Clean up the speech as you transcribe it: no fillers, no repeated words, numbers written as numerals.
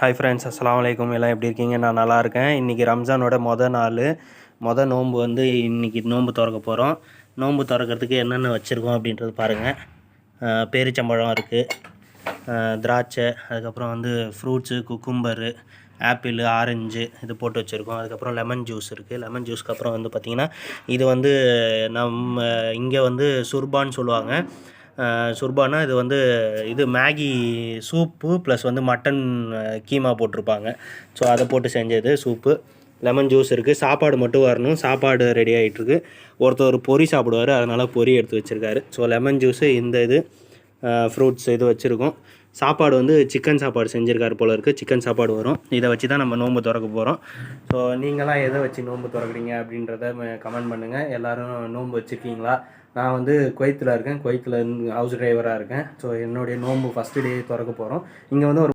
Hi friends, அஸ்ஸலாமு அலைக்கும். எல்லாம் எப்படி இருக்கீங்க? நான் நல்லா இருக்கேன். இன்றைக்கி ரம்ஜானோட நாள். நோன்பு வந்து இன்றைக்கி நோன்பு திறக்க போகிறோம். நோன்பு திறக்கிறதுக்கு என்னென்ன வச்சுருக்கோம் அப்படின்றது பாருங்கள். பேரிச்சம்பழம் இருக்குது, திராட்சை, அதுக்கப்புறம் வந்து ஃப்ரூட்ஸு, குக்கும்பரு, ஆப்பிள், ஆரஞ்சு இது போட்டு வச்சுருக்கோம். அதுக்கப்புறம் லெமன் ஜூஸ் இருக்குது. லெமன் ஜூஸ்க்கு அப்புறம் வந்து பார்த்திங்கன்னா இது வந்து நம்ம இங்கே வந்து சுர்பான்னு சொல்லுவாங்க. சுர்பானா இது வந்து இது மேகி சூப்பு ப்ளஸ் வந்து மட்டன் கீமா போட்டிருப்பாங்க. ஸோ அதை போட்டு செஞ்சது சூப்பு. லெமன் ஜூஸ் இருக்குது. சாப்பாடு மட்டும் வரணும். சாப்பாடு ரெடி ஆகிட்டுருக்கு. ஒருத்தர் பொரி சாப்பிடுவார், அதனால் பொரி எடுத்து வச்சுருக்காரு. ஸோ லெமன் ஜூஸு, இந்த இது ஃப்ரூட்ஸ் இது வச்சுருக்கோம். சாப்பாடு வந்து சிக்கன் சாப்பாடு செஞ்சுருக்காரு போல இருக்குது. சிக்கன் சாப்பாடு வரும். இதை வச்சு தான் நம்ம நோன்பு திறக்க போகிறோம். ஸோ நீங்களாம் எதை வச்சு நோன்பு திறக்கிறீங்க அப்படின்றத கமெண்ட் பண்ணுங்கள். எல்லோரும் நோன்பு வச்சுருக்கீங்களா? நான் வந்து குவைத்தில் இருக்கேன். குவைத்தில் ஹவுஸ் டிரைவராக இருக்கேன். ஸோ என்னுடைய நோன்பு ஃபஸ்ட்டு டே திறக்க போகிறோம். இங்கே வந்து ஒரு